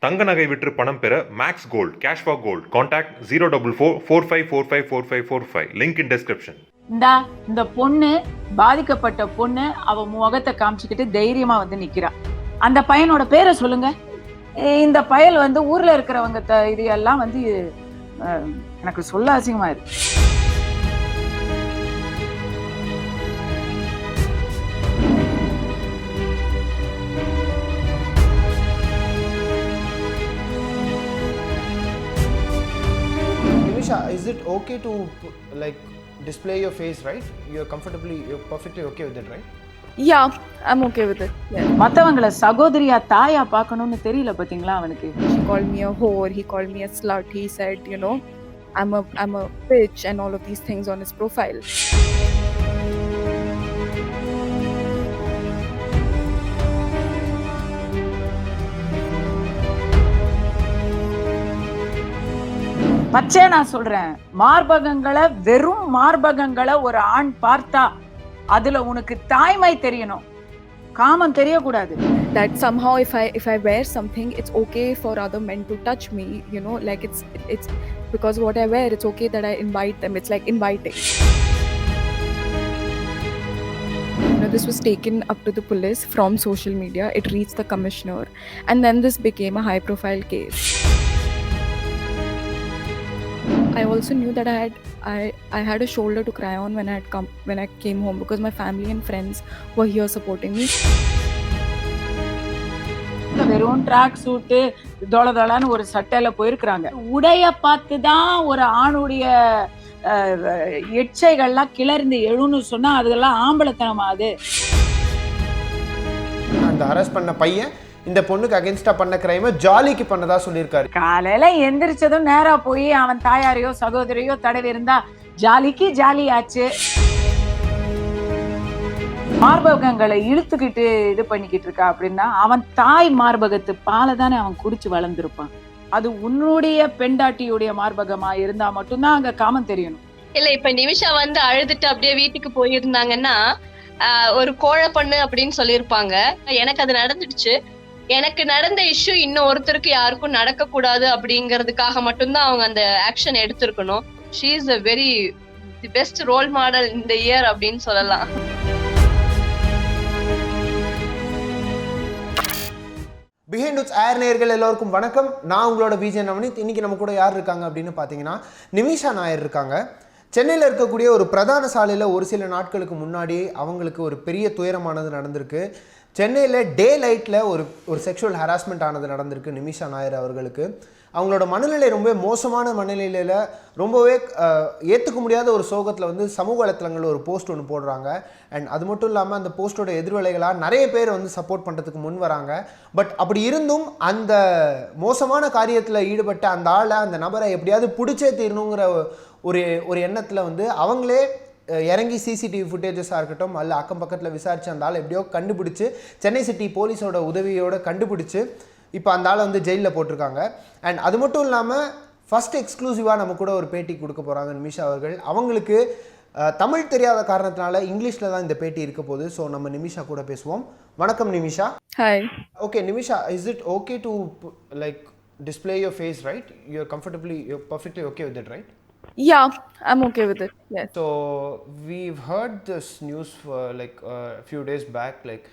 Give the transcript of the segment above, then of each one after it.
தங்க நகை விற்று பணம் பெற max gold cash for gold contact 04445454545 link in description. இந்த பொண்ணு பாதிக்கப்பட்ட பொண்ணு அவ முகத்தை காமிச்சுக்கிட்டு தைரியமா வந்து நிக்கிறா. அந்த பையனோட பேரை சொல்லுங்க. இந்த பயல் வந்து ஊர்ல இருக்கிறவங்க இது எல்லாம் வந்து எனக்கு சொல்ல அசிங்கமா இருக்கு. Is it okay to like display your face, right? You're perfectly okay with it, right? Yeah, I'm okay with it. Yeah. மத்தவங்கள சகோதரியா தாயா பார்க்கணும்னு தெரியல பாத்தீங்களா அவனுக்கு. He called me a whore, he called me a slut, he said, you know, I'm a bitch and all of these things on his profile. பச்சை நான் சொல்றேன், மார்பகங்களை வெறும் மார்பகங்களை ஒரு ஆண் பார்த்தா அதுல உனக்கு தாய்மை தெரியணும், காமம் தெரியக்கூடாது. That somehow if I wear something, it's okay for other men to touch me, you know, like it's because what I wear, it's okay that I invite them. It's like inviting. You know, this was taken up to the police from social media. It reached the commissioner, and then this became a high profile case. I also knew that I had a shoulder to cry on when I came home, because my family and friends were here supporting me. வெறும் track சூட்டு தோளதோளான்னு ஒரு சட்டையில போயிருக்கிறாங்க. உடைய பார்த்துதான் ஒரு ஆணுடைய எச்சைகள்லாம் கிளர்ந்து எழுன்னு சொன்னா அதெல்லாம் ஆம்பளத்தனமா? அது அந்த அரெஸ்ட் பண்ண பையன் இந்த பொண்ணுக்கு அகைன்ஸ்டா பண்ண கிரைமை ஜாலிக்கு பண்ணதா சொல்லியிருக்காரு. காலையில எந்திரிச்சதும் நேரா போய் அவன் தாயாரையோ சகோதரியோ தடவி இருந்தா ஜாலிக்கு ஜாலி ஆச்சு. மார்பகங்களை இழுத்துக்கிட்டு இது பண்ணிக்கிட்டு இருக்கா அப்படின்னா அவன் தாய் மார்பகத்து பாலை தானே அவன் குடிச்சு வளர்ந்துருப்பான். அது உன்னுடைய பெண்டாட்டியுடைய மார்பகமா இருந்தா மட்டும்தான் அங்க காமம் தெரியணும். இல்ல இப்ப நிமிஷா வந்து அழுதுட்டு அப்படியே வீட்டுக்கு போயிருந்தாங்கன்னா ஒரு கோழை பண்ணு அப்படின்னு சொல்லியிருப்பாங்க. எனக்கு அது நடந்துடுச்சு. எனக்கு நடந்த இஷ்யூ இன்னும் ஒருத்தருக்கு யாருக்கும் நடக்க கூடாது அப்படிங்கிறதுக்காக மட்டும்தான் அவங்க அந்த ஆக்ஷன் எடுத்திருக்கணும். She is a very the best role model இந்த இயர் அப்படின்னு சொல்லலாம். பிஹைண்ட்வுட்ஸ் ஏர் நேயர்கள் எல்லோருக்கும் வணக்கம். நான் உங்களோட விஜய் நவனித். இன்னைக்கு நம்ம கூட யார் இருக்காங்க அப்படின்னு பார்த்தீங்கன்னா நிமிஷா நாயர் இருக்காங்க. சென்னையில் இருக்கக்கூடிய ஒரு பிரதான சாலையில் ஒரு சில நாட்களுக்கு முன்னாடி அவங்களுக்கு ஒரு பெரிய துயரமானது நடந்திருக்கு. சென்னையில் டே லைட்டில் ஒரு செக்ஷுவல் ஹராஸ்மெண்ட் ஆனது நடந்திருக்கு நிமிஷா நாயர் அவர்களுக்கு. அவங்களோட மனநிலை ரொம்ப மோசமான மனநிலையில் ரொம்பவே ஏற்றுக்க முடியாத ஒரு சோகத்தில் வந்து சமூக வலைத்தளங்களில் ஒரு போஸ்ட் ஒன்று போடுறாங்க. அண்ட் அது மட்டும் இல்லாமல் அந்த போஸ்ட்டோட எதிர்விளைகளாக நிறைய பேர் வந்து சப்போர்ட் பண்ணுறதுக்கு முன் வராங்க. பட் அப்படி இருந்தும் அந்த மோசமான காரியத்தில் ஈடுபட்ட அந்த ஆளை அந்த நபரை எப்படியாவது பிடிச்சே தீரணுங்கிற ஒரு எண்ணத்தில் வந்து அவங்களே இறங்கி சிசிடிவி ஃபுட்டேஜஸாக இருக்கட்டும் அல்ல அக்கம் பக்கத்தில் விசாரித்து அந்த ஆள் எப்படியோ கண்டுபிடிச்சி சென்னை சிட்டி போலீஸோட உதவியோடு கண்டுபிடிச்சி இப்போ அந்த ஆளை வந்து ஜெயிலில் போட்டிருக்காங்க. அண்ட் அது மட்டும் இல்லாமல் ஃபஸ்ட் எக்ஸ்க்ளூசிவாக நம்ம கூட ஒரு பேட்டி கொடுக்க போகிறாங்க நிமிஷா அவர்கள். அவங்களுக்கு தமிழ் தெரியாத காரணத்தினால இங்கிலீஷில் தான் இந்த பேட்டி இருக்க போகுது. ஸோ நம்ம நிமிஷா கூட பேசுவோம். வணக்கம் Nimisha. Hi. Okay Nimisha, is it okay to like display your face, right? You're perfectly okay with it, right? Yeah, I'm okay with it. Yes. So we've heard this news for like a few days back. Like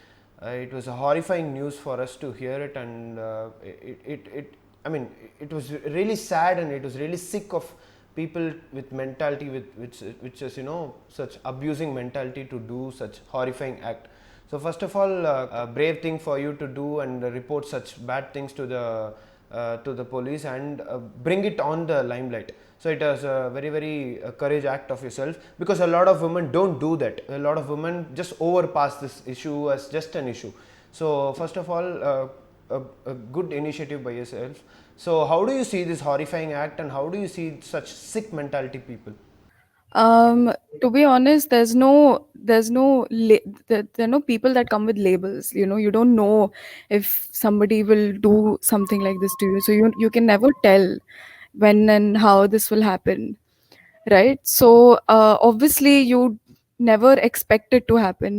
it was a horrifying news for us to hear it, and it was really sad, and it was really sick of people with mentality which is, you know, such abusing mentality to do such horrifying act. So first of all, a brave thing for you to do and report such bad things to the police and bring it on the limelight. So it was a very, very courage act of yourself, because a lot of women don't do that. A lot of women just overpass this issue as just an issue. So first of all, a good initiative by yourself. So how do you see this horrifying act, and how do you see such sick mentality people? To be honest, there are no people that come with labels. You know, you don't know if somebody will do something like this to you, so you can never tell when and how this will happen, right? So obviously you never expect it to happen.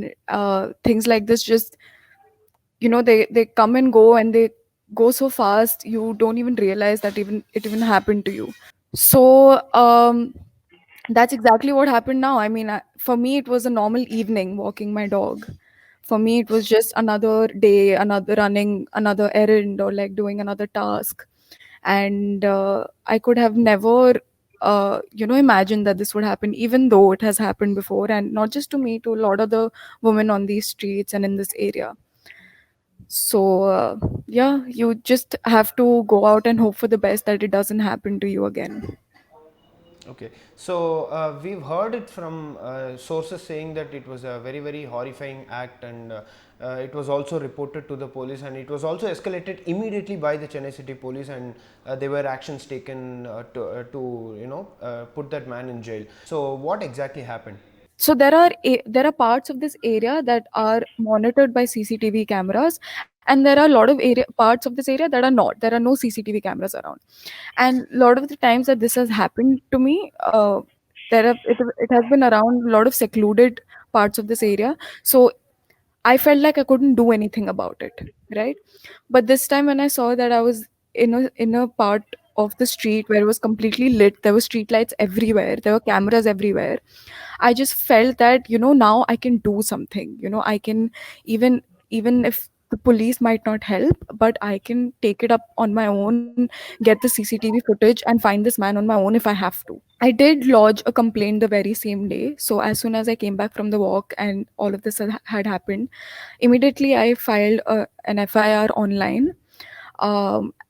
Things like this just, you know, they come and go, and go so fast you don't even realize that even happened to you. So that's exactly what happened now. I mean, for me it was a normal evening walking my dog. For me it was just another day, another running another errand, or like doing another task. And I could have never imagined that this would happen, even though it has happened before, and not just to me, to a lot of the women on these streets and in this area. So yeah, you just have to go out and hope for the best that it doesn't happen to you again. Okay, so we've heard it from sources saying that it was a very, very horrifying act, and it was also reported to the police, and it was also escalated immediately by the Chennai City Police, and there were actions taken to put that man in jail. So, what exactly happened? So there are parts of this area that are monitored by CCTV cameras, and there are a lot of parts of this area that are not. There are no CCTV cameras around, and a lot of the times that this has happened to me, it has been around a lot of secluded parts of this area. So I felt like I couldn't do anything about it, right? But this time when I saw that I was in a part of the street where it was completely lit, there were street lights everywhere, there were cameras everywhere. I just felt that, now I can do something. I can, even if the police might not help, but I can take it up on my own, get the CCTV footage and find this man on my own if I have to. I did lodge a complaint the very same day. So as soon as I came back from the walk and all of this had happened, immediately I filed an FIR online.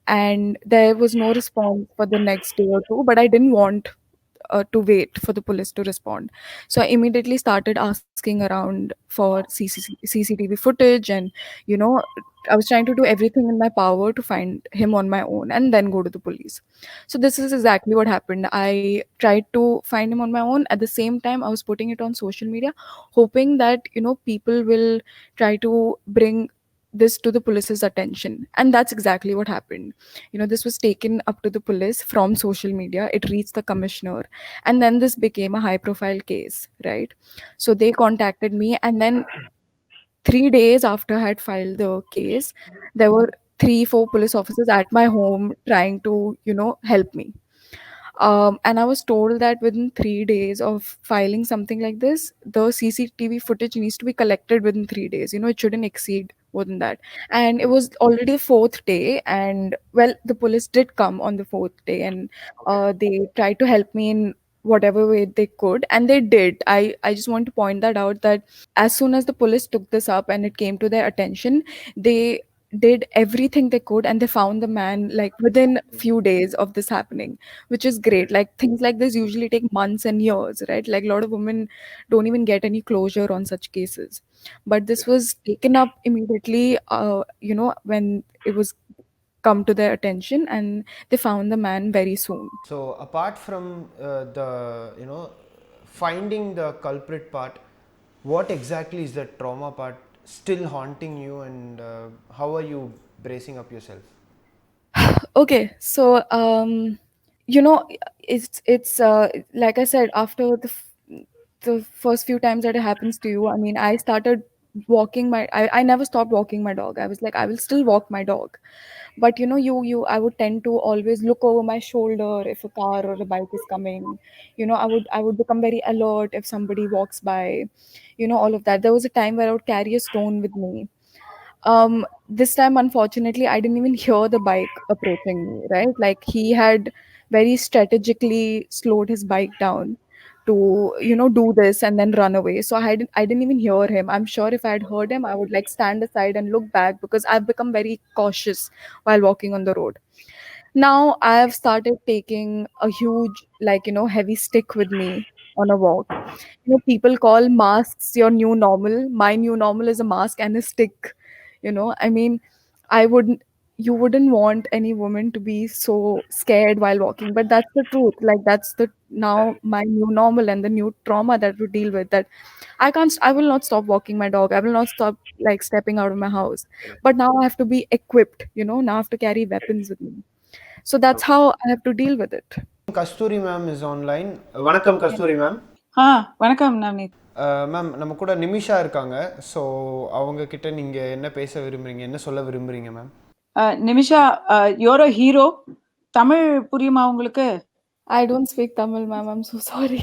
And there was no response for the next day or two, but I didn't want to wait for the police to respond. So I immediately started asking around for CCTV footage, and you know, I was trying to do everything in my power to find him on my own and then go to the police. So this is exactly what happened. I tried to find him on my own. At the same time, I was putting it on social media, hoping that, people will try to bring this to the police's attention. And that's exactly what happened. This was taken up to the police from social media. It reached the commissioner, and then this became a high profile case, right? So they contacted me, and then 3 days after I had filed the case, there were 3 4 police officers at my home trying to help me. And I was told that within 3 days of filing something like this, the CCTV footage needs to be collected within 3 days. It shouldn't exceed more than that. And it was already the fourth day, and well, the police did come on the fourth day, and they tried to help me in whatever way they could, and they did. I just want to point that out, that as soon as the police took this up and it came to their attention, they did everything they could, and they found the man like within few days of this happening, which is great. Like, things like this usually take months and years, right? Like, a lot of women don't even get any closure on such cases, but this was taken up immediately, when it was come to their attention, and they found the man very soon. So, apart from the finding the culprit part, what exactly is the trauma part still haunting you, and how are you bracing up yourself? Okay, so you know it's like I said, after the first few times that it happens to you, I mean, I started walking I never stopped walking my dog. I was like, I will still walk my dog, but you I would tend to always look over my shoulder if a car or a bike is coming. I would become very alert if somebody walks by, all of that. There was a time where I would carry a stone with me. This time, unfortunately, I didn't even hear the bike approaching me, right? Like, he had very strategically slowed his bike down to, do this and then run away. So I didn't even hear him. I'm sure if I had heard him, I would like stand aside and look back, because I've become very cautious while walking on the road. Now I have started taking a huge, like, heavy stick with me on a walk. People call masks your new normal. My new normal is a mask and a stick. I mean, I wouldn't, you wouldn't want any woman to be so scared while walking, but that's the truth. Like, that's the now my new normal and the new trauma that we deal with. That I will not stop walking my dog. I will not stop like stepping out of my house. But now I have to be equipped. Now I have to carry weapons with me. So that's how I have to deal with it. Kasturi ma'am is online. Vanakkam Kasturi ma'am. வணக்கம் Navneet. Ma'am, நம்ம கூட நிமிஷா இருக்காங்க. So அவங்க கிட்ட நீங்கள் என்ன பேச விரும்புகிறீங்க, என்ன சொல்ல விரும்புகிறீங்க ma'am? Nimisha, you're a hero. Tamil புரியுமா உங்களுக்கு? I don't speak Tamil, ma'am. I'm so sorry.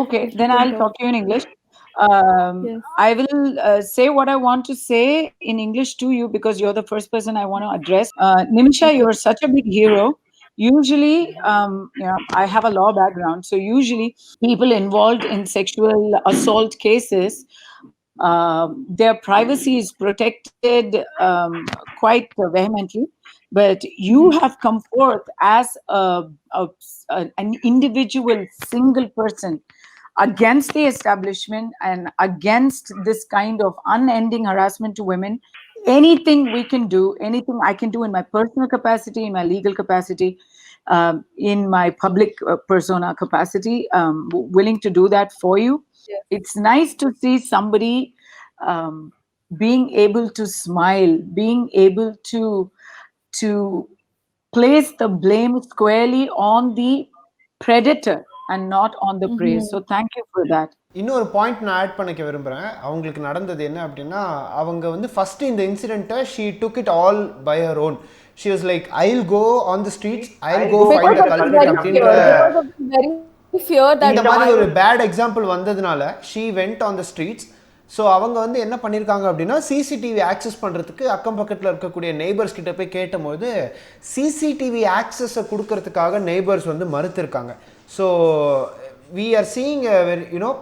Okay, If you then can I'll talk. talk to you in English. Yes. I will say what I want to say in English to you because you're the first person I want to address. Nimisha, Okay. you're such a big hero. Usually, I have a law background, so usually people involved in sexual assault cases, their privacy is protected quite vehemently. But you have come forth as an individual single person against the establishment and against this kind of unending harassment to women. Anything we can do, anything I can do in my personal capacity, in my legal capacity, in my public persona capacity, willing to do that for you. Yes. It's nice to see somebody um, being able to smile, being able to place the blame squarely on the predator and not on the prey. So thank you for that. இன்னொரு point நான் add பண்ணிக்க விரும்புகிறேன். அவங்களுக்கு நடந்தது என்ன அப்படின்னா, அவங்க வந்து ஃபஸ்ட்டு இந்த இன்சிடெண்ட்டை she took it all by her own. She was like, I'll go on the streets, I'll go find the culprit அப்படின்ற இந்த மாதிரி ஒரு பேட் எக்ஸாம்பிள் வந்ததுனால she went on the streets. So அவங்க வந்து என்ன பண்ணியிருக்காங்க அப்படின்னா, சிசிடிவி ஆக்சஸ் பண்ணுறதுக்கு அக்கம் பக்கத்தில் இருக்கக்கூடிய நெய்பர்ஸ் கிட்ட போய் கேட்டபோது சிசிடிவி ஆக்சஸை கொடுக்கறதுக்காக நெய்பர்ஸ் வந்து மறுத்திருக்காங்க. So we are seeing you know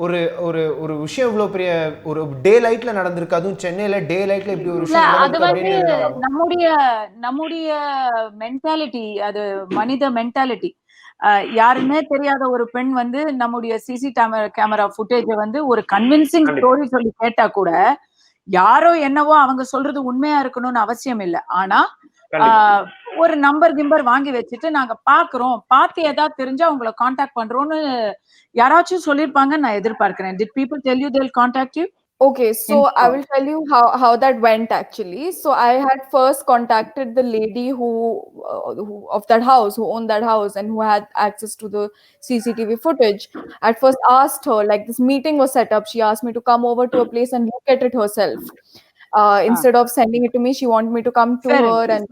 ஒரு ஒரு ஒரு விஷயம் இவ்வளோ பெரிய ஒரு டே லைட்ல நடந்திருக்கு, அதுவும் சென்னையில டே லைட்ல இப்படி ஒரு விஷயம் அது வந்து நம்முடைய மென்டாலிட்டி, அது மனித மென்டாலிட்டி. யாருமே தெரியாத ஒரு பெண் வந்து நம்முடைய சிசி கேமரா ஃபுட்டேஜை வந்து ஒரு கன்வின்சிங் ஸ்டோரி சொல்லி கேட்டா கூட யாரோ என்னவோ அவங்க சொல்றது உண்மையா இருக்கணும்னு அவசியம் இல்லை. ஆனா ஒரு நம்பர் கிம்பர் வாங்கி வச்சுட்டு நாங்க பாக்குறோம், பார்த்து ஏதாவது தெரிஞ்சா உங்களை காண்டாக்ட் பண்றோம்னு யாராச்சும் சொல்லிருப்பாங்கன்னு நான் எதிர்பார்க்கிறேன். Did people tell you they'll contact you? Okay, so I will tell you how that went actually. So I had first contacted the lady who of that house, who owned that house and who had access to the CCTV footage. At first asked her, like this meeting was set up, she asked me to come over to a place and look at it herself. Instead of sending it to me, she wanted me to come to Fair her enough. and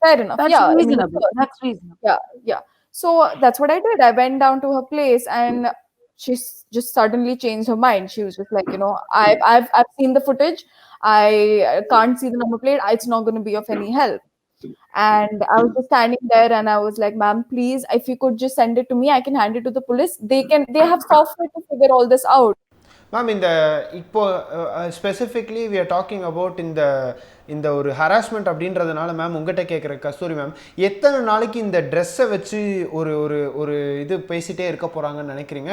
fair enough. That's Yeah, reasonable. I mean, That's reasonable. yeah. So that's what I did. I went down to her place and she just suddenly changed her mind. She was just like, you know, I've seen the footage. I can't see the number plate. It's not going to be of any help. And I was just standing there and I was like, ma'am, please, if you could just send it to me, I can hand it to the police. They have software to figure all this out. Ma'am, இந்த இப்போ specifically we are talking about இந்த ஒரு harassment அப்படின்றதுனால ma'am உங்கள்கிட்ட கேட்குற கஸ்தூரி ma'am, எத்தனை நாளைக்கு இந்த ட்ரெஸ்ஸை வச்சு ஒரு ஒரு ஒரு இது பேசிட்டே இருக்க போறாங்கன்னு நினைக்கிறீங்க?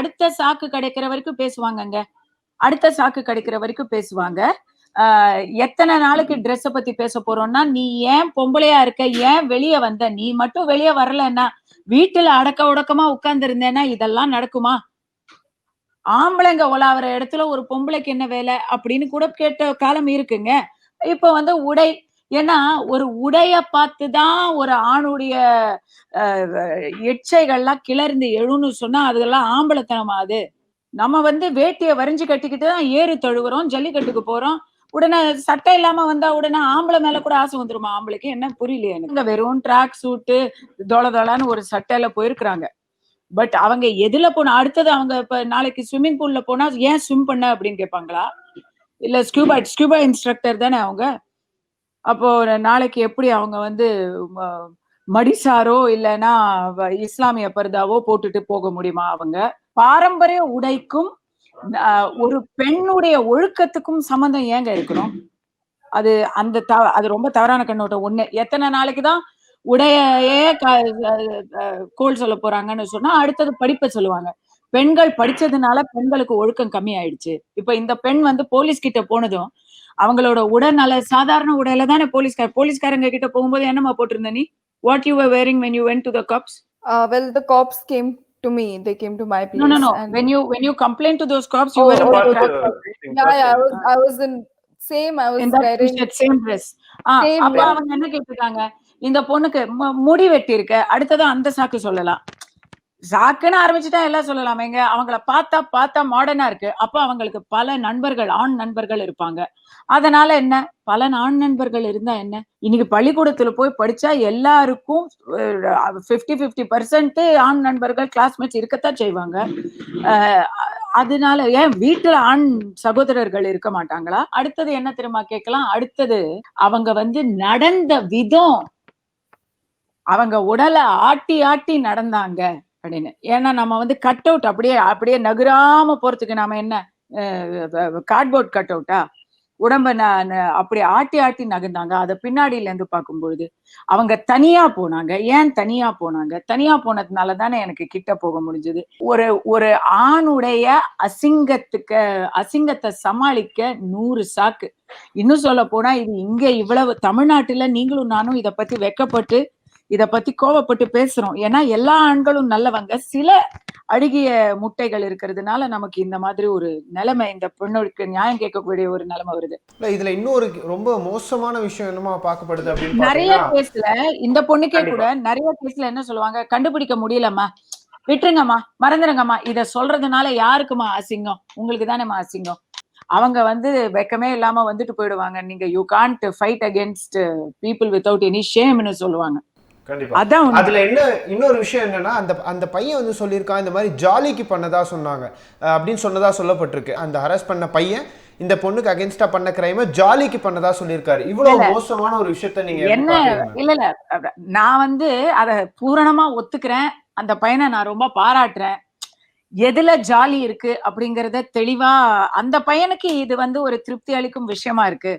அடுத்த சாக்கு கிடைக்கிற வரைக்கும் பேசுவாங்கங்க. அடுத்த சாக்கு கிடைக்கிற வரைக்கும் பேசுவாங்க. எத்தனை நாளைக்கு ட்ரெஸ்ஸை பத்தி பேச போறோம்னா, நீ ஏன் பொம்பளையா இருக்க, ஏன் வெளியே வந்த, நீ மட்டும் வெளியே வரலன்னா, வீட்டுல அடக்க உடக்கமா உட்கார்ந்து இருந்தேன்னா இதெல்லாம் நடக்குமா? ஆம்பளைங்க உலாவுற இடத்துல ஒரு பொம்பளைக்கு என்ன வேலை அப்படின்னு கூட கேட்ட காலம் இருக்குங்க. இப்ப வந்து உடை, ஏன்னா ஒரு உடைய பார்த்துதான் ஒரு ஆணுடைய எச்சைகள்லாம் கிளர்ந்து எழுன்னு சொன்னா அதெல்லாம் ஆம்பளைத்தனமா? அது நம்ம வந்து வேட்டியை வரைஞ்சு கட்டிக்கிட்டு தான் ஏறு தழுவுறோம், ஜல்லிக்கட்டுக்கு போறோம். உடனே சட்டை இல்லாம வந்தா உடனே ஆம்பளை மேல கூட ஆசை வந்துருமா ஆம்பளைக்கு? என்ன புரியலையே எனக்கு. வெறும் ட்ராக் சூட்டு தொலைன்னு ஒரு சட்டையில போயிருக்கிறாங்க. பட் அவங்க எதுல போனா, அடுத்தது அவங்க இப்ப நாளைக்கு ஸ்விம்மிங் பூல்ல போனா ஏன் ஸ்விம் பண்ண அப்படின்னு கேட்பாங்களா? இல்ல ஸ்கூபா இன்ஸ்ட்ரக்டர் தானே அவங்க. அப்போ நாளைக்கு எப்படி அவங்க வந்து மடிசாரோ இல்லைன்னா இஸ்லாமிய பர்தாவோ போட்டுட்டு போக முடியுமா? அவங்க பாரம்பரிய உடைக்கும் ஒரு பெண்ணுடைய ஒழுக்கத்துக்கும் சம்பந்தம் ஏங்க இருக்கணும்? அது அது ரொம்ப தவறான கண்ணோட்டம். ஒண்ணு, எத்தனை நாளைக்குதான் உடையே கோல் சொல்ல போறாங்கன்னு சொன்னா அடுத்தது படிப்பை சொல்லுவாங்க. பெண்கள் படிச்சதுனால பெண்களுக்கு ஒழுக்கம் கம்மி ஆயிடுச்சு. இப்ப இந்த பெண் வந்து போலீஸ் கிட்ட போனதும் அவங்களோட உடல்நல சாதாரண உடையில தானே போலீஸ்காரங்க கிட்ட போகும்போது என்னமா போட்டிருந்த நீ? What you were wearing when you went to the cops? Well, the cops came to me. They came to my place. No. And when you complained to those cops, you were in that track. Yeah. I was in same. I was in that wearing same dress. அப்ப அவங்க என்ன கேட்டிருக்காங்க? இந்த பொண்ணுக்கு முடி வெட்டி இருக்க, அடுத்தது அந்த சாக்கு சொல்லலாம். சாக்குன்னு ஆரம்பிச்சுட்டா எல்லாம் சொல்லலாமேங்க. அவங்கள பார்த்தா மாடர்னா இருக்கு. அப்ப அவங்களுக்கு பல நண்பர்கள், ஆண் நண்பர்கள் இருப்பாங்க. அதனால என்ன? பல ஆண் நண்பர்கள் இருந்தா என்ன? இன்னைக்கு பள்ளிக்கூடத்துல போய் படிச்சா எல்லாருக்கும் 50% ஆண் நண்பர்கள், கிளாஸ்மேட்ஸ் இருக்கத்தான் செய்வாங்க. அ அதனால ஏன் வீட்டுல ஆண் சகோதரர்கள் இருக்க மாட்டாங்களா? அடுத்தது என்ன தெரியுமா கேட்கலாம்? அடுத்தது அவங்க வந்து நடந்த விதம், அவங்க உடல ஆட்டி நடந்தாங்க அப்படின்னு. ஏன்னா நம்ம வந்து கட் அவுட் அப்படியே அப்படியே நகராம போறதுக்கு நாம என்ன கார்ட்போர்ட் கட் அவுட்டா? உடம்ப அப்படி ஆட்டி நகர்ந்தாங்க. அத பின்னாடியில இருந்து பார்க்கும்பொழுது அவங்க தனியா போனாங்க. ஏன் தனியா போனாங்க? தனியா போனதுனால தானே எனக்கு கிட்ட போக முடிஞ்சது. ஒரு ஒரு ஆணுடைய அசிங்கத்தை சமாளிக்க 100 சாக்கு. இன்னும் சொல்ல போனா இது இங்க இவ்வளவு தமிழ்நாட்டுல நீங்களும் நானும் இத பத்தி வெக்கப்பட்டு இத பத்தி கோவப்பட்டு பேசுறோம். ஏன்னா எல்லா ஆண்களும் நல்லவங்க. சில அழுகிய முட்டைகள் இருக்கிறதுனால நமக்கு இந்த மாதிரி ஒரு நிலைமை, இந்த பெண்ணுக்கு நியாயம் கேட்கக்கூடிய ஒரு நிலைமை வருது. இல்ல இதுல இன்னொரு ரொம்ப மோசமான விஷயம் என்னமா பார்க்கப்படுது அப்படின்னு நிறைய பாத்தீங்கன்னா கேஸ்ல இந்த பொண்ணுக்கே கூட கண்டிப்பா. நிறைய கேஸ்ல என்ன சொல்லுவாங்க, கண்டுபிடிக்க முடியலம்மா, விட்டுருங்கம்மா, மறந்துருங்கம்மா. இத சொல்றதுனால யாருக்குமா அசிங்கம்? உங்களுக்கு தானேம்மா அசிங்கம். அவங்க வந்து வெக்கமே இல்லாம வந்துட்டு போயிடுவாங்க. நீங்க you can't fight against people without any ஷேம்னு சொல்லுவாங்க. கண்டிப்பா. அதான் உண்மை. அதுல என்ன இன்னொரு விஷயம் என்னன்னா, அந்த அந்த பையன் வந்து சொல்லியிருக்கான், இந்த மாதிரி ஜாலிக்கு பண்ணதா சொன்னாங்க அப்படின்னு சொன்னதா சொல்லப்பட்டிருக்கு. அந்த ஹராஸ் பண்ண பையன் இந்த பொண்ணுக்கு அகேன்ஸ்டா பண்ண கிரைம ஜாலிக்கு பண்ணதா சொல்லியிருக்காரு. இவ்வளவு மோசமான ஒரு விஷயத்த நீங்க எப்படி என்ன பாக்குறீங்க? இல்ல நான் வந்து அத பூரணமா ஒத்துக்கிறேன். அந்த பையனை நான் ரொம்ப பாராட்டுறேன். எதுல ஜாலி இருக்கு அப்படிங்கறத தெளிவா அந்த பையனுக்கு இது வந்து ஒரு திருப்தி அளிக்கும் விஷயமா இருக்கு.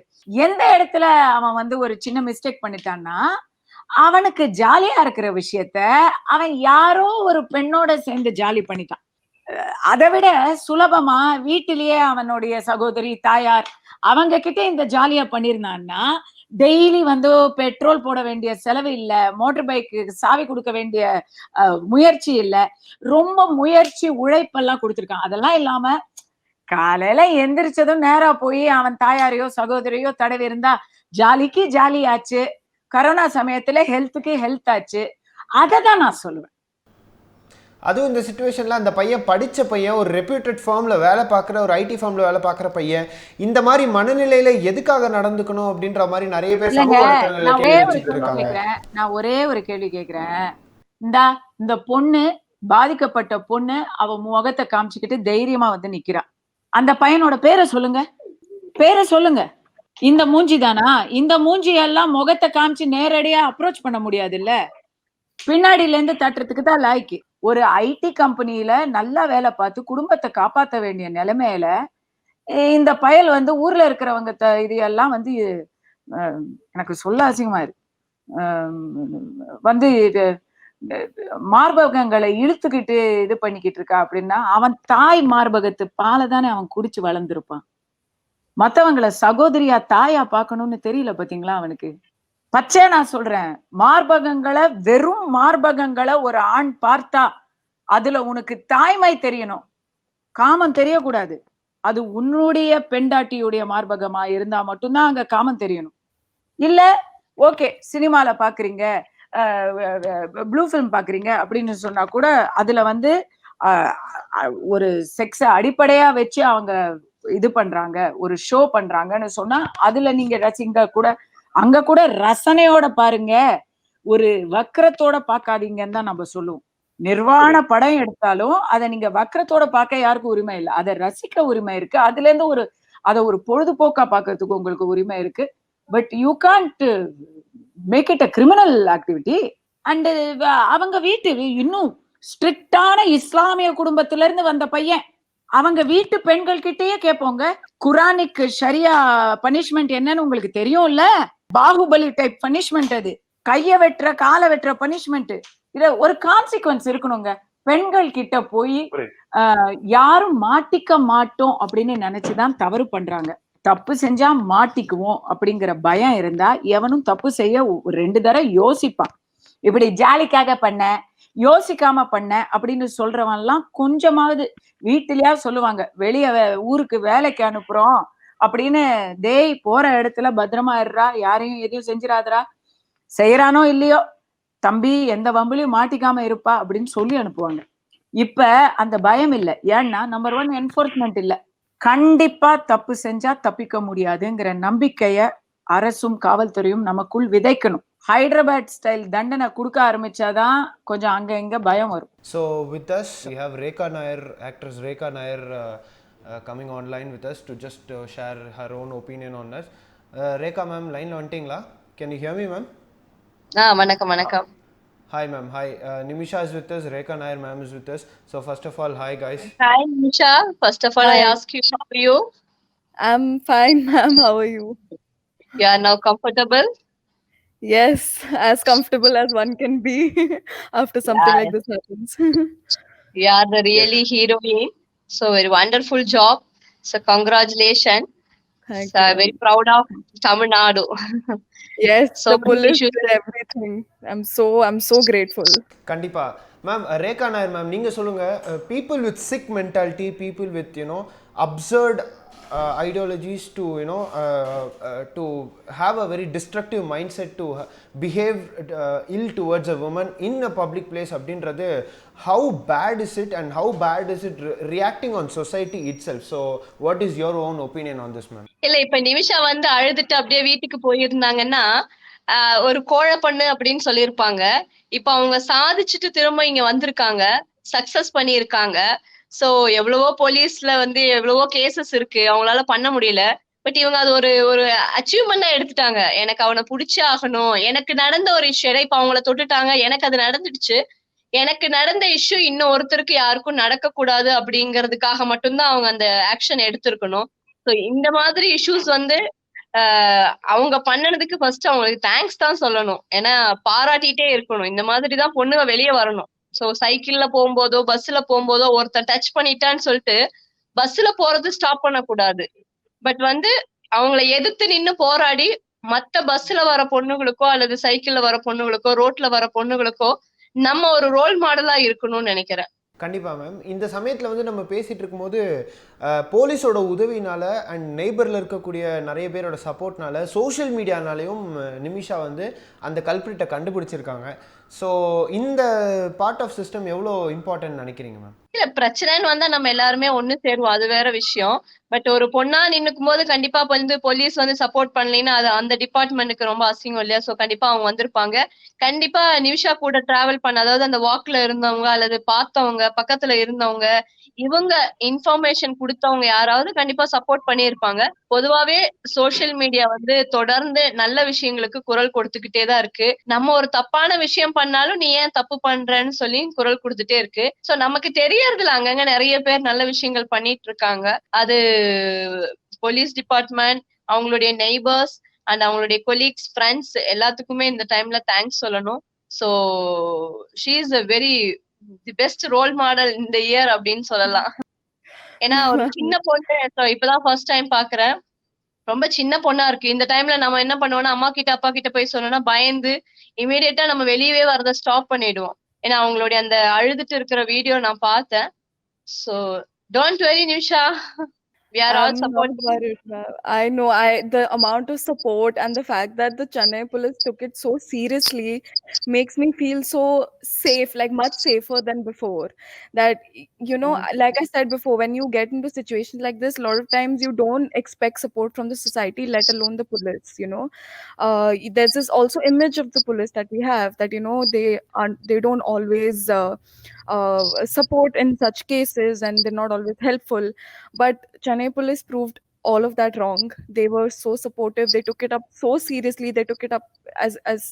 எந்த இடத்துல அவன் வந்து ஒரு சின்ன மிஸ்டேக் பண்ணிட்டான்னா, அவனுக்கு ஜாலியா இருக்கிற விஷயத்த அவன் யாரோ ஒரு பெண்ணோட சேர்ந்து ஜாலி பண்ணிட்டான். அதை விட சுலபமா வீட்டிலேயே அவனுடைய சகோதரி, தாயார் அவங்க கிட்ட இந்த ஜாலியா பண்ணிருந்தான்னா, டெய்லி வந்து பெட்ரோல் போட வேண்டிய செலவு இல்ல, மோட்டார் பைக்கு சாவி கொடுக்க வேண்டிய முயற்சி இல்ல, ரொம்ப முயற்சி உழைப்பெல்லாம் கொடுத்திருக்கான். அதெல்லாம் இல்லாம காலையில எந்திரிச்சதும் நேரா போய் அவன் தாயாரையோ சகோதரியோ தடவி இருந்தா ஜாலிக்கு ஜாலி ஆச்சு. கரோனா சமயத்துல ஹெல்த்துக்கு ஹெல்த் ஆச்சு. அததான் நான் சொல்லுவேன். அதுவும் இந்த சிச்சுவேஷன்ல அந்த பையன் படிச்ச பையன், ஒரு ரெப்யூட்டட் ஃபார்ம்ல வேலை பார்க்குற, ஒரு ஐடி ஃபார்ம்ல வேலை பார்க்குற பையன் இந்த மாதிரி மனநிலையில எதுக்காக நடந்துக்கணும் அப்படின்ற மாதிரி நிறைய பேர் இல்லங்க, சமூக வலைத்தளங்கள்ல நான் ஒரே கேள்வி ஒரு வச்சுட்டு கேள்வி இருக்காங்க. கேக்குறேன். நான் ஒரே ஒரு கேள்வி கேக்குறேன். இந்த பொண்ணு, பாதிக்கப்பட்ட பொண்ணு அவ முகத்தை காமிச்சுக்கிட்டு தைரியமா வந்து நிக்கிறா. அந்த பையனோட பேரை சொல்லுங்க. பேரை சொல்லுங்க. இந்த மூஞ்சி தானா? இந்த மூஞ்சி எல்லாம் முகத்தை காமிச்சு நேரடியா அப்ரோச் பண்ண முடியாது இல்ல. பின்னாடில இருந்து தட்டுறதுக்கு தான் லாய்க்கு. ஒரு ஐடி கம்பெனியில நல்லா வேலை பார்த்து குடும்பத்தை காப்பாத்த வேண்டிய நிலைமையில இந்த பயல் வந்து ஊர்ல இருக்கிறவங்க இது எல்லாம் வந்து எனக்கு சொல்ல அசிங்கமா இருக்கு. வந்து இது மார்பகங்களை இழுத்துக்கிட்டு இது பண்ணிக்கிட்டு இருக்கா அப்படின்னா, அவன் தாய் மார்பகத்து பாலை தானே அவன் குடிச்சு வளர்ந்திருப்பான். மத்தவங்களை சகோதரியா தாயா பார்க்கணும்னு தெரியல பாத்தீங்களா அவனுக்கு. பச்சை நான் சொல்றேன், மார்பகங்களை வெறும் மார்பகங்களை ஒரு ஆண் பார்த்தா அதுல உனக்கு தாய்மை தெரியணும், காமம் தெரியக்கூடாது. அது உன்னுடைய பெண்டாட்டியுடைய மார்பகமா இருந்தா மட்டும்தான் அங்க காமம் தெரியணும். இல்ல ஓகே சினிமால பாக்குறீங்க, ப்ளூ ஃபிலிம் பாக்குறீங்க அப்படின்னு சொன்னா கூட அதுல வந்து ஒரு செக்ஸ அடிப்படையா வச்சு அவங்க இது பண்றாங்க, ஒரு ஷோ பண்றாங்கன்னு சொன்னா அதுல நீங்க ரசிங்க கூட, அங்க கூட ரசனையோட பாருங்க, ஒரு வக்கரத்தோட பாக்காதீங்கன்னு தான் நம்ம சொல்லுவோம். நிர்வாண படம் எடுத்தாலும் அதை நீங்க வக்கரத்தோட பார்க்க யாருக்கும் உரிமை இல்லை. அதை ரசிக்க உரிமை இருக்கு. அதுல இருந்து அதை ஒரு பொழுதுபோக்கா பாக்குறதுக்கு உங்களுக்கு உரிமை இருக்கு. But you can't make it a criminal activity. And அவங்க வீட்டு இன்னும் ஸ்ட்ரிக்டான இஸ்லாமிய குடும்பத்துல இருந்து வந்த பையன், அவங்க வீட்டு பெண்கள் கிட்டயே கேட்போங்க, குரானிக் ஷரியா பனிஷ்மெண்ட் என்னன்னு உங்களுக்கு தெரியும்ல. பாகுபலி டைப் பனிஷ்மெண்ட் அது. கைய வெட்டுற காலை வெட்டுற பனிஷ்மெண்ட். இத ஒரு கான்சிக்வன்ஸ் இருக்கணுங்க. பெண்கள் கிட்ட போய் யாரும் மாட்டிக்க மாட்டோம் அப்படின்னு நினைச்சுதான் தவறு பண்றாங்க. தப்பு செஞ்சா மாட்டிக்குவோம் அப்படிங்கிற பயம் இருந்தா எவனும் தப்பு செய்ய 2 தடவை யோசிப்பான். இப்படி ஜாலிக்காக பண்ண, யோசிக்காம பண்ண அப்படின்னு சொல்றவன் எல்லாம் கொஞ்சமாவது வீட்டிலயா சொல்லுவாங்க, வெளிய ஊருக்கு வேலைக்கு அனுப்புறோம் அப்படின்னு, டேய் போற இடத்துல பத்திரமா இருடா, யாரையும் எதையும் செஞ்சிடாதடா, செய்யறானோ இல்லையோ தம்பி எந்த வம்புலையும் மாட்டிக்காம இருப்பா அப்படின்னு சொல்லி அனுப்புவாங்க. இப்ப அந்த பயம் இல்ல. ஏன்னா நம்பர் 1 என்ஃபோர்ஸ்மென்ட் இல்ல. கண்டிப்பா தப்பு செஞ்சா தப்பிக்க முடியாதுங்கிற நம்பிக்கைய அரசும் காவல்துறையும் நமக்குள் விதைக்கணும். ஹைதராபாத் ஸ்டைல் தண்டனை கொடுக்க ஆரம்பிச்சாதான் கொஞ்சம் அங்க இங்க பயம் வரும். So with us we have Rekha Nair, actress Rekha Nair coming online with us to just share her own opinion on us. Rekha ma'am line la vantingla? Can you hear me ma'am? வணக்கம் வணக்கம். Hi ma'am, hi. Nimisha is with us, Rekha Nair ma'am is with us. So first of all, hi guys. Hi Nisha, first of all I Hi. ask you how are you? I'm fine, ma'am. How are you? You are now comfortable? Yes, as comfortable as one can be after something like this happens. You are the really heroine. So very wonderful job. So congratulations. Thank So you, I'm ma'am. very proud of Tamil Nadu. Yes, So the many police issues. did everything. I'm so grateful. கண்டிப்பா ma'am Rekha Nair ma'am நீங்கள் சொல்லுங்கள் people with sick mentality people with absurd ideologies to to have a very destructive mindset to behave ill towards a woman in a public place அப்படின்றது how bad is it and how bad is it reacting on society itself? So what is your own opinion on this ma'am? இல்ல இப்ப நிமிஷா வந்து அழுதுட்டு அப்படியே வீட்டுக்கு போயிருந்தாங்கன்னா ஒரு கோழை பண்ணு அப்படின்னு சொல்லியிருப்பாங்க. இப்ப அவங்க சாதிச்சுட்டு திரும்ப இங்க வந்திருக்காங்க, சக்சஸ் பண்ணியிருக்காங்க. சோ எவ்வளவோ போலீஸ்ல வந்து எவ்வளவோ கேசஸ் இருக்கு, அவங்களால பண்ண முடியல. பட் இவங்க அது ஒரு ஒரு அச்சீவ்மெண்டா எடுத்துட்டாங்க. எனக்கு அவனை புடிச்சே ஆகணும். எனக்கு நடந்த ஒரு இஷ்யூ, இப்ப அவங்கள தொட்டுட்டாங்க, எனக்கு அது நடந்துடுச்சு. எனக்கு நடந்த இஷ்யூ இன்னும் ஒருத்தருக்கு யாருக்கும் நடக்கக்கூடாது அப்படிங்கிறதுக்காக மட்டும்தான் அவங்க அந்த ஆக்ஷன் எடுத்திருக்கணும். சோ இந்த மாதிரி இஷ்யூஸ் வந்து அவங்க பண்ணனதுக்கு ஃபர்ஸ்ட் அவங்களுக்கு தேங்க்ஸ் தான் சொல்லணும். ஏன்னா பாராட்டிட்டே இருக்கணும். இந்த மாதிரி தான் பொண்ணுங்க வெளிய வரணும். சோ சைக்கிள்ல போகும்போதோ, பஸ்ல போகும்போதோ ஒருத்தன் டச் பண்ணிட்டான்னு சொல்லிட்டு பஸ்ல போறது ஸ்டாப் பண்ணக்கூடாது. பட் வந்து அவங்கள எதிர்த்து நின்னு போராடி மத்த பஸ்ல வர பொண்ணுங்களுக்கோ அல்லது சைக்கிள்ல வர பொண்ணுங்களுக்கோ ரோட்ல வர பொண்ணுங்களுக்கோ நம்ம ஒரு ரோல் மாடலா இருக்கணும்னு நினைக்கிறேன். கண்டிப்பாக மேம் இந்த சமயத்தில் வந்து நம்ம பேசிகிட்டு இருக்கும்போது போலீஸோட உதவினால் அண்ட் நெய்பரில் இருக்கக்கூடிய நிறைய பேரோட சப்போர்ட்னால சோஷியல் மீடியானாலையும் நிமிஷா வந்து அந்த கல்பிரிட்டை கண்டுபிடிச்சிருக்காங்க. ஸோ இந்த பார்ட் ஆஃப் சிஸ்டம் எவ்வளோ இம்பார்ட்டன்ட் நினைக்கிறீங்க மேம்? இல்ல பிரச்சனைன்னு வந்தா நம்ம எல்லாருமே ஒண்ணு சேருவோம், அது வேற விஷயம். பட் ஒரு பொண்ணா நின்னுக்கும் போது கண்டிப்பா வந்து போலீஸ் வந்து சப்போர்ட் பண்ணலைன்னா அது அந்த டிபார்ட்மெண்ட்டுக்கு ரொம்ப அசிங்கம் இல்லையா? சோ கண்டிப்பா அவங்க வந்திருப்பாங்க. கண்டிப்பா நிமிஷா கூட டிராவல் பண்ண, அதாவது அந்த வாக்ல இருந்தவங்க அல்லது பார்த்தவங்க பக்கத்துல இருந்தவங்க இவங்க இன்ஃபர்மேஷன் கொடுத்தவங்க யாராவது கண்டிப்பா சப்போர்ட் பண்ணியிருப்பாங்க. பொதுவாவே சோசியல் மீடியா வந்து தொடர்ந்து நல்ல விஷயங்களுக்கு குரல் கொடுத்துக்கிட்டே தான் இருக்கு. நம்ம ஒரு தப்பான விஷயம் பண்ணாலும் நீ ஏன் தப்பு பண்றன்னு சொல்லி குரல் கொடுத்துட்டே இருக்கு. சோ நமக்கு தெரியறதுல அங்கங்க நிறைய பேர் நல்ல விஷயங்கள் பண்ணிட்டு இருக்காங்க. அது போலீஸ் டிபார்ட்மெண்ட், அவங்களுடைய நெய்பர்ஸ் அண்ட் அவங்களுடைய கொலீக்ஸ், ஃப்ரெண்ட்ஸ் எல்லாத்துக்குமே இந்த டைம்ல தேங்க்ஸ் சொல்லணும். So she is a very the best role model இந்த இயர் அப்படின்னு சொல்லலாம். ஏன்னா ஒரு சின்ன பொண்ணு, இப்பதான் ஃபர்ஸ்ட் டைம் பாக்குறேன். ரொம்ப சின்ன பொண்ணா இருக்கு. இந்த டைம்ல நம்ம என்ன பண்ணுவோம்னா அம்மா கிட்ட அப்பா கிட்ட போய் சொன்னோம்னா பயந்து இமீடியட்டா நம்ம வெளியவே வரத ஸ்டாப் பண்ணிடுவோம். ஏன்னா அவங்களுடைய அந்த அழுதுட்டு இருக்கிற வீடியோ நான் பார்த்தேன். So don't worry Nisha, we are all I'm not supporting. worried, ma'am. I know the amount of support and the fact that the Chennai police took it so seriously makes me feel so safe, like much safer than before. That like I said before, when you get into situations like this, a lot of times you don't expect support from the society, let alone the police. There's this also image of the police that we have that they don't always support in such cases and they're not always helpful. But Chennai police proved all of that wrong. They were so supportive. They took it up so seriously. They took it up as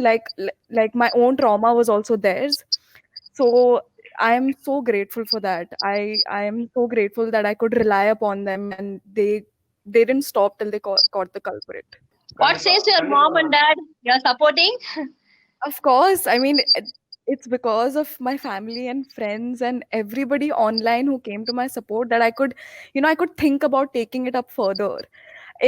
like my own trauma was also theirs. So I am so grateful for that. I am so grateful that I could rely upon them and they didn't stop till they caught the culprit. What says your mom and dad? You are supporting? Of course. I mean, it's because of my family and friends and everybody online who came to my support that I could, I could think about taking it up further.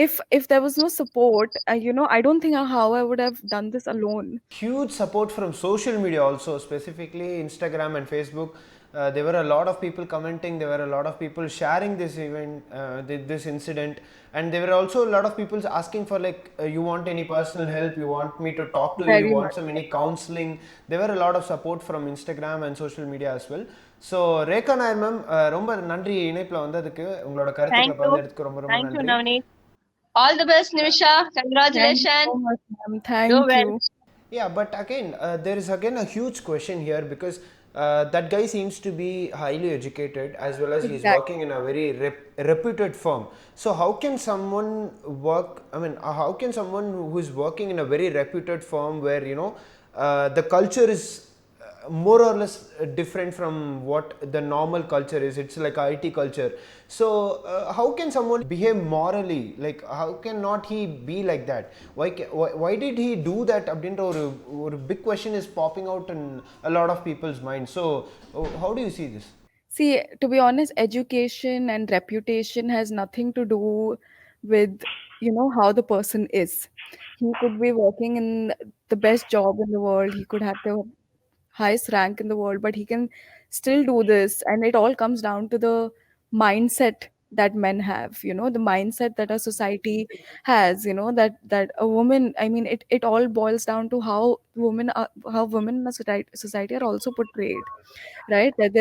If there was no support, I don't think how I would have done this alone. Huge support from social media also, specifically Instagram and Facebook. There were a lot of people commenting, there were a lot of people sharing this event, this incident, and there were also a lot of people asking for like, you want any personal help, you want me to talk to you, you Very want much. some any counseling. There were a lot of support from Instagram and social media as well. So Rekha Nair ma'am, ரொம்ப நன்றி இணைப்பில் வந்ததுக்கு. உங்களோட கருத்துக்களை thank you பகிர்ந்ததுக்கு ரொம்ப ரொம்ப thank you நன்றி. Navneet. All the best Nimisha. Thank you congratulation. so much, ma'am. Do Thank well. you. Yeah, but again, there is again a huge question here, because that guy seems to be highly educated, as well as he's Exactly. working in a very reputed firm. So how can someone work, I mean, how can someone who is working in a very reputed firm where, you know, the culture is more or less different from what the normal culture is? It's like IT culture. So how can someone behave morally? Like, how can not he be like that? Why did he do that? அப்படின்ற ஒரு big question is popping out in a lot of people's minds. So how do you see this? See, to be honest, education and reputation has nothing to do with, how the person is. He could be working in the best job in the world. He could have the highest rank in the world, but he can still do this. And it all comes down to the mindset that men have, the mindset that a society has, that a woman, I mean, it all boils down to how women in a society are also portrayed, right? That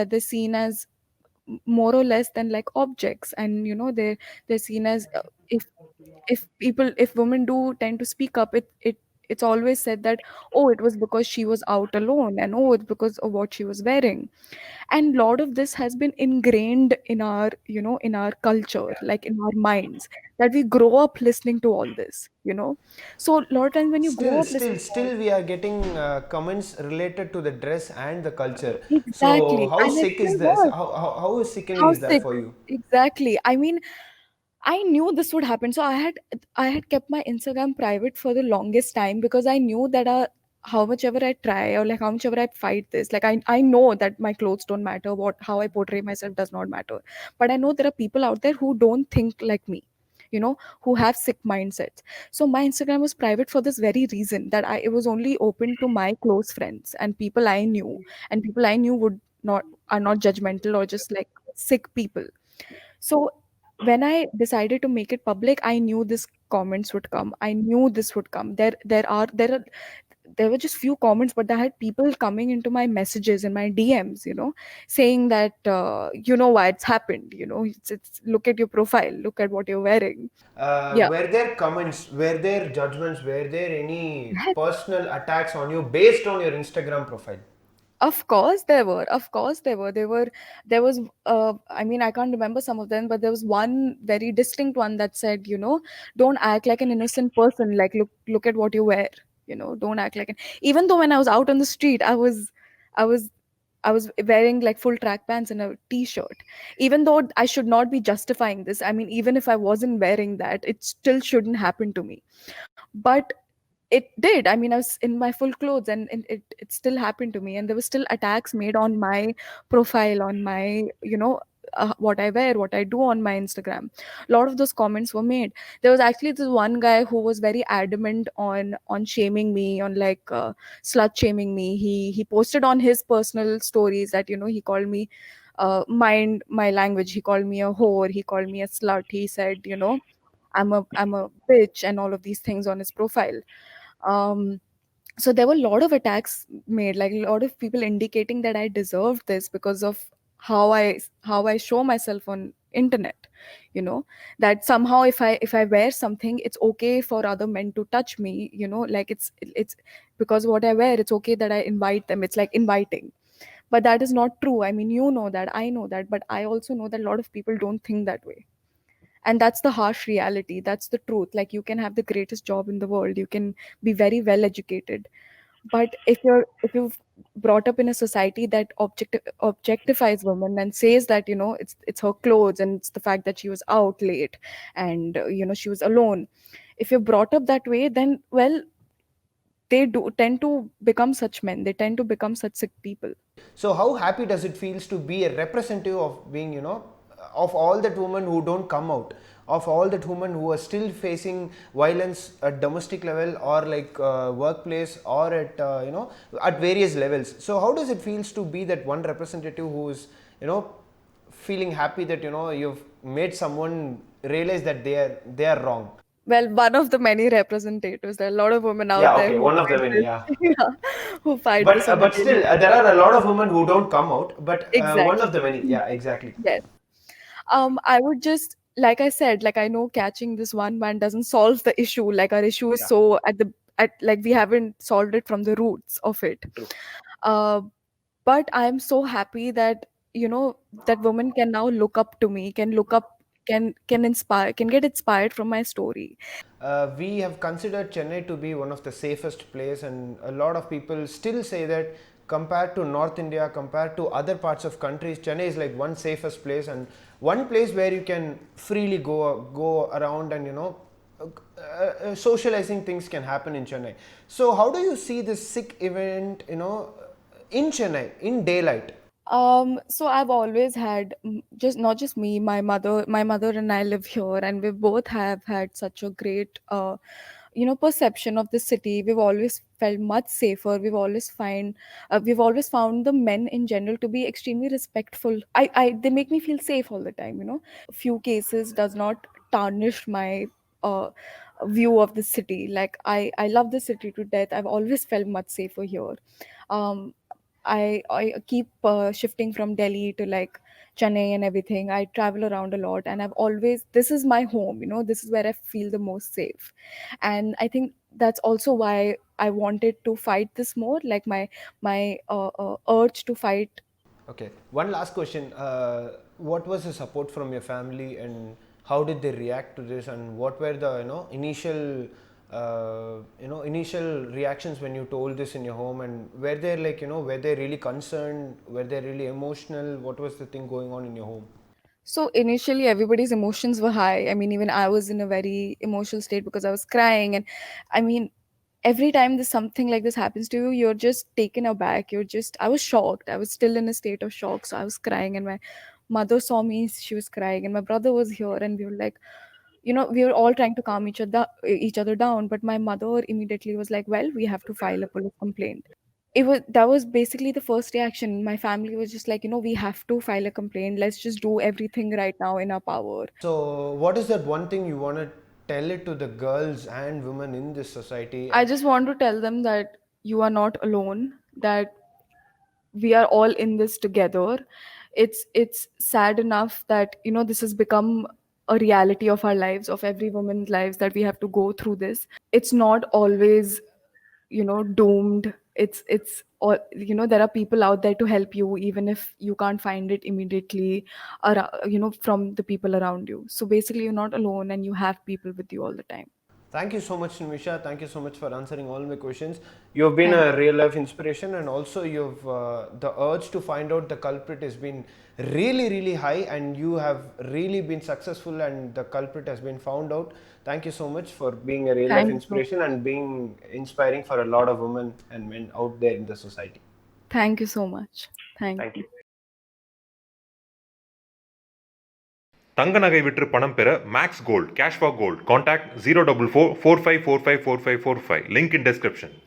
they're seen as more or less than like objects, and they're seen as, if women do tend to speak up, it's always said that, oh, it was because she was out alone, and oh, it's because of what she was wearing. And a lot of this has been ingrained in our in our culture, like in our minds, that we grow up listening to all this. So a lot of times when you grow Still, up listening still, to all still, we are getting comments related to the dress and the culture. So exactly, how and it sick is still this? was. How sickening How is that sick. for you? Exactly. I mean, I knew this would happen. So I had kept my Instagram private for the longest time, because I knew that how much ever I try, or like how much ever I fight this, like I know that my clothes don't matter, how I portray myself does not matter. But I know there are people out there who don't think like me, who have sick mindsets. So my Instagram was private for this very reason, that it was only open to my close friends and people I knew, and people I knew would not are not judgmental or just like sick people. So when I decided to make it public, I knew this comments would come. I knew this would come. There were just few comments, but I had people coming into my messages and my DMs, saying that, why it's happened. It's look at your profile, look at what you're wearing. Yeah. Were there comments, were there judgments, were there any personal attacks on you based on your Instagram profile? Of course there were. Of course there were. There was, I mean, I can't remember some of them, but there was one very distinct one that said, don't act like an innocent person. Like, look at what you wear. Don't act like an. Even though when I was out on the street, I was I was wearing like full track pants and a t-shirt. Even though I should not be justifying this. I mean, even if I wasn't wearing that, it still shouldn't happen to me. But it did. I mean, I was in my full clothes, and it still happened to me, and there were still attacks made on my profile, on my, what I wear, what I do on my Instagram. A lot of those comments were made. There was actually this one guy who was very adamant on shaming me, on like slut shaming me. He posted on his personal stories that, he called me, mind my language, he called me a whore, he called me a slut, he said, I'm a bitch, and all of these things on his profile. um so there were a lot of attacks made, like a lot of people indicating that I deserved this because of how I show myself on internet. That somehow if I wear something, it's okay for other men to touch me. Like it's because what I wear, it's okay that I invite them. It's like inviting. But that is not true. I mean, that, I know that, but I also know that a lot of people don't think that way. And that's the harsh reality, that's the truth. Like, you can have the greatest job in the world, you can be very well educated, but if you've brought up in a society that objectifies women and says that, it's her clothes, and it's the fact that she was out late, and she was alone. If you're brought up that way, then, well, they do tend to become such men, they tend to become such sick people. So how happy does it feels to be a representative of being, of all that women who don't come out, of all that women who are still facing violence at domestic level or like workplace or at at various levels. So how does it feels to be that one representative who is feeling happy that you've made someone realize that they are wrong? Well, one of the many representatives. There are a lot of women out Yeah, there okay, who one of the fight many, this. yeah. Yeah, who fight But this on a daily still, there basis. are a lot of women who don't come out. But one Exactly. of the many, yeah, exactly. Yes. I would just, like I said, like I know catching this one man doesn't solve the issue. Like our issue is Yeah, so at like we haven't solved it from the roots of it. true. Uh, but I'm so happy that that woman can now look up to me, can look up, can inspire, can get inspired from my story. We have considered Chennai to be one of the safest place, and a lot of people still say that compared to North India, compared to other parts of countries, Chennai is like one safest place and one place where you can freely go around and socializing things can happen in Chennai. So how do you see this sick event in Chennai in daylight? So I've always had just not just me, my mother and I live here, and we both have had such a great, perception of the city. We've always felt much safer. We've always found the men in general to be extremely respectful. They make me feel safe all the time. A few cases does not tarnish my uh, view of the city. Like I love the city to death. I've always felt much safer here. Um, I keep shifting from Delhi to like Chennai and everything. I travel around a lot, and this is my home. This is where I feel the most safe, and I think that's also why I wanted to fight this more. Like my urge to fight. Okay. One last question. What was the support from your family, and how did they react to this? And what were the initial reactions when you told this in your home? And were they like were they really concerned? Were they really emotional? What was the thing going on in your home? So initially, everybody's emotions were high. I mean, even I was in a very emotional state because I was crying, and I mean, every time this something like this happens to you, you're just taken aback. I was shocked. I was still in a state of shock, so I was crying, and my mother saw me. She was crying, and my brother was here, and we were like, we were all trying to calm each other down. But my mother immediately was like, "Well, we have to file a police complaint." That was basically the first reaction. My family was just like, we have to file a complaint. Let's just do everything right now in our power. So, what is that one thing you want to tell it to the girls and women in this society? I just want to tell them that you are not alone, that we are all in this together. It's sad enough that this has become a reality of our lives, of every woman's lives, that we have to go through this. It's not always doomed. It's all, there are people out there to help you, even if you can't find it immediately, from the people around you. So basically, you're not alone, and you have people with you all the time. Thank you so much, Nimisha. Thank you so much for answering all my questions. You've been Thank a real life inspiration, and also you've the urge to find out the culprit has been really, really high, and you have really been successful, and the culprit has been found out. Thank you so much for being a real life Thank you. inspiration and being inspiring for a lot of women and men out there in the society. Thank you so much. Thank Thank you. you. தங்க நகை விற்று பணம் பெற max gold cash for gold contact 044 4545 4545 link in description.